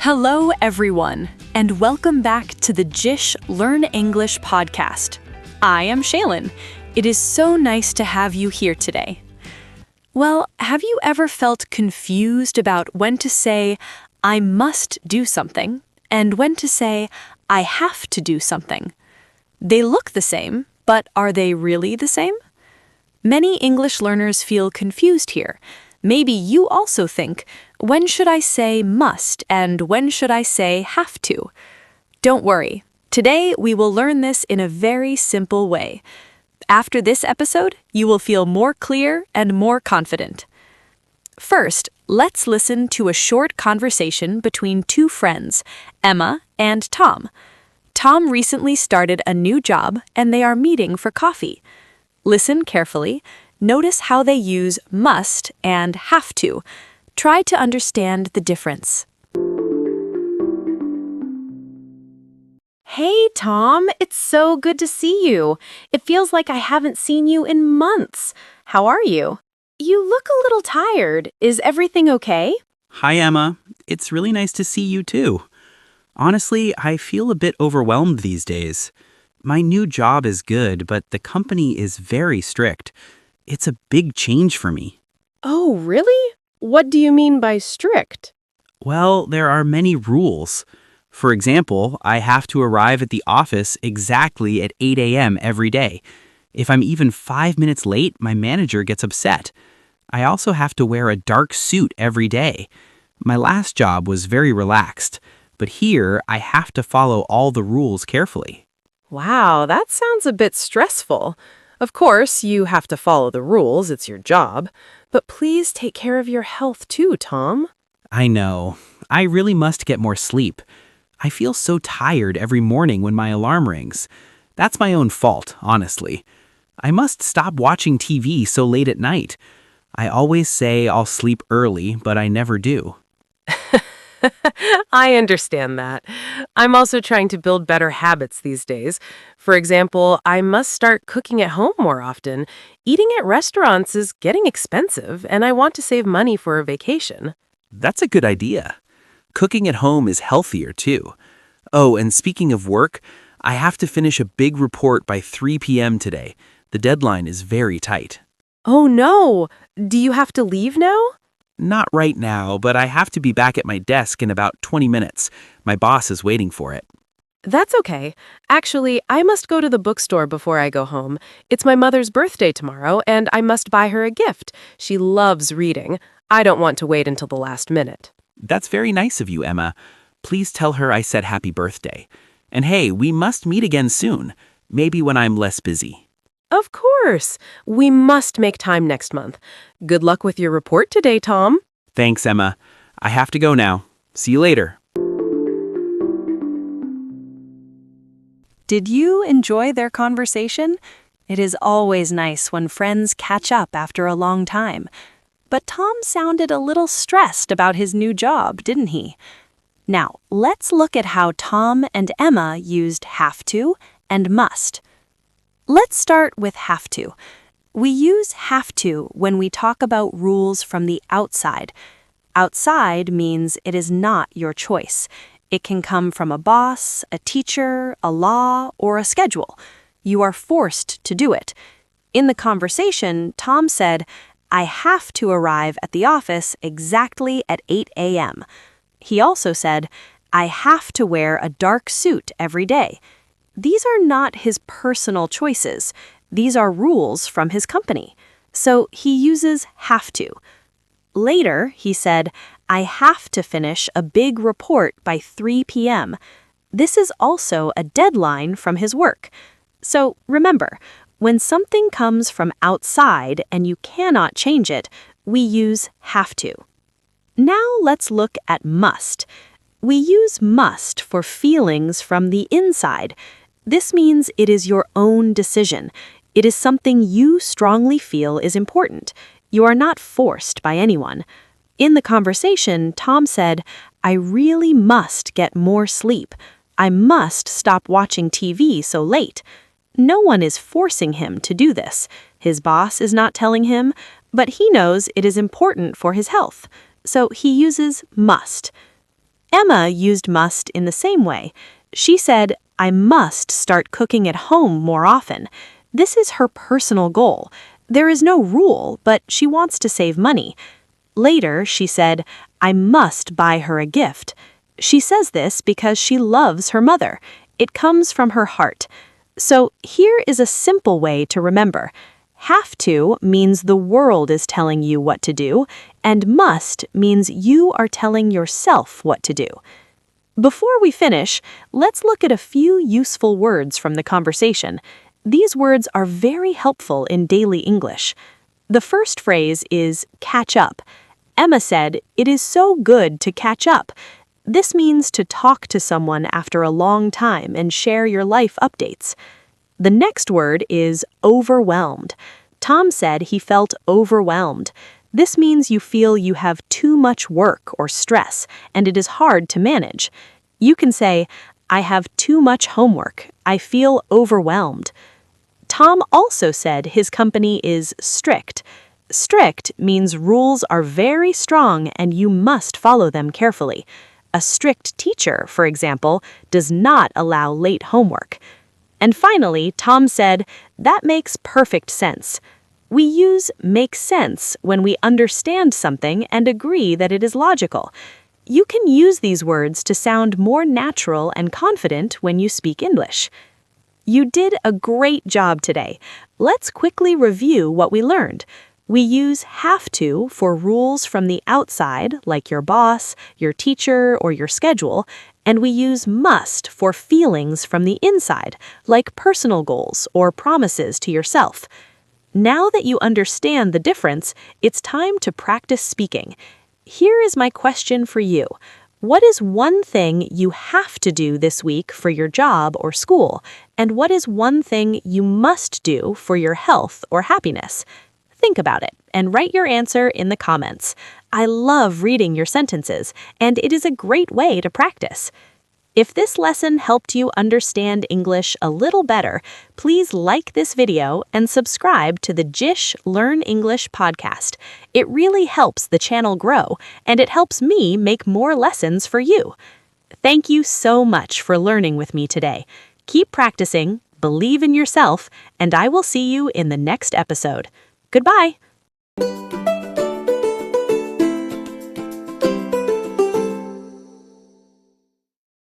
Hello, everyone, and welcome back to the JISH Learn English Podcast. I am Shaylin. It is so nice to have you here today. Well, have you ever felt confused about when to say, I must do something, and when to say, I have to do something? They look the same, but are they really the same? Many English learners feel confused here. Maybe you also think, when should I say must and when should I say have to? Don't worry. Today we will learn this in a very simple way. After this episode, you will feel more clear and more confident. First, let's listen to a short conversation between two friends, Emma and Tom. Tom recently started a new job and they are meeting for coffee. Listen carefully. Notice how they use must and have to. Try to understand the difference. Hey, Tom. It's so good to see you. It feels like I haven't seen you in months. How are you? You look a little tired. Is everything okay? Hi, Emma. It's really nice to see you, too. Honestly, I feel a bit overwhelmed these days. My new job is good, but the company is very strict. It's a big change for me. Oh, really? What do you mean by strict? Well, there are many rules. For example, I have to arrive at the office exactly at 8 a.m. every day. If I'm even 5 minutes late, my manager gets upset. I also have to wear a dark suit every day. My last job was very relaxed, but here I have to follow all the rules carefully. Wow, that sounds a bit stressful. Of course, you have to follow the rules, it's your job. But please take care of your health too, Tom. I know. I really must get more sleep. I feel so tired every morning when my alarm rings. That's my own fault, honestly. I must stop watching TV so late at night. I always say I'll sleep early, but I never do. I understand that. I'm also trying to build better habits these days. For example, I must start cooking at home more often. Eating at restaurants is getting expensive, and I want to save money for a vacation. That's a good idea. Cooking at home is healthier, too. Oh, and speaking of work, I have to finish a big report by 3 p.m. today. The deadline is very tight. Oh no! Do you have to leave now? Not right now, but I have to be back at my desk in about 20 minutes. My boss is waiting for it. That's okay. Actually, I must go to the bookstore before I go home. It's my mother's birthday tomorrow, and I must buy her a gift. She loves reading. I don't want to wait until the last minute. That's very nice of you, Emma. Please tell her I said happy birthday. And hey, we must meet again soon. Maybe when I'm less busy. Of course. We must make time next month. Good luck with your report today, Tom. Thanks, Emma. I have to go now. See you later. Did you enjoy their conversation? It is always nice when friends catch up after a long time. But Tom sounded a little stressed about his new job, didn't he? Now, let's look at how Tom and Emma used have to and must. Let's start with have to. We use have to when we talk about rules from the outside. Outside means it is not your choice. It can come from a boss, a teacher, a law, or a schedule. You are forced to do it. In the conversation, Tom said, I have to arrive at the office exactly at 8 a.m. He also said, I have to wear a dark suit every day. These are not his personal choices. These are rules from his company. So he uses have to. Later, he said, I have to finish a big report by 3 p.m. This is also a deadline from his work. So remember, when something comes from outside and you cannot change it, we use have to. Now let's look at must. We use must for feelings from the inside. This means it is your own decision. It is something you strongly feel is important. You are not forced by anyone. In the conversation, Tom said, I really must get more sleep. I must stop watching TV so late. No one is forcing him to do this. His boss is not telling him, but he knows it is important for his health. So he uses must. Emma used must in the same way. She said, I must start cooking at home more often. This is her personal goal. There is no rule, but she wants to save money. Later, she said, I must buy her a gift. She says this because she loves her mother. It comes from her heart. So here is a simple way to remember. Have to means the world is telling you what to do, and must means you are telling yourself what to do. Before we finish, let's look at a few useful words from the conversation. These words are very helpful in daily English. The first phrase is catch up. Emma said, it is so good to catch up. This means to talk to someone after a long time and share your life updates. The next word is overwhelmed. Tom said he felt overwhelmed. This means you feel you have too much work or stress, and it is hard to manage. You can say, I have too much homework. I feel overwhelmed. Tom also said his company is strict. Strict means rules are very strong and you must follow them carefully. A strict teacher, for example, does not allow late homework. And finally, Tom said, that makes perfect sense. We use make sense when we understand something and agree that it is logical. You can use these words to sound more natural and confident when you speak English. You did a great job today. Let's quickly review what we learned. We use have to for rules from the outside, like your boss, your teacher, or your schedule, and we use must for feelings from the inside, like personal goals or promises to yourself. Now that you understand the difference, it's time to practice speaking. Here is my question for you. What is one thing you have to do this week for your job or school? And what is one thing you must do for your health or happiness? Think about it and write your answer in the comments. I love reading your sentences, and it is a great way to practice. If this lesson helped you understand English a little better, please like this video and subscribe to the JISH Learn English Podcast. It really helps the channel grow, and it helps me make more lessons for you. Thank you so much for learning with me today. Keep practicing, believe in yourself, and I will see you in the next episode. Goodbye.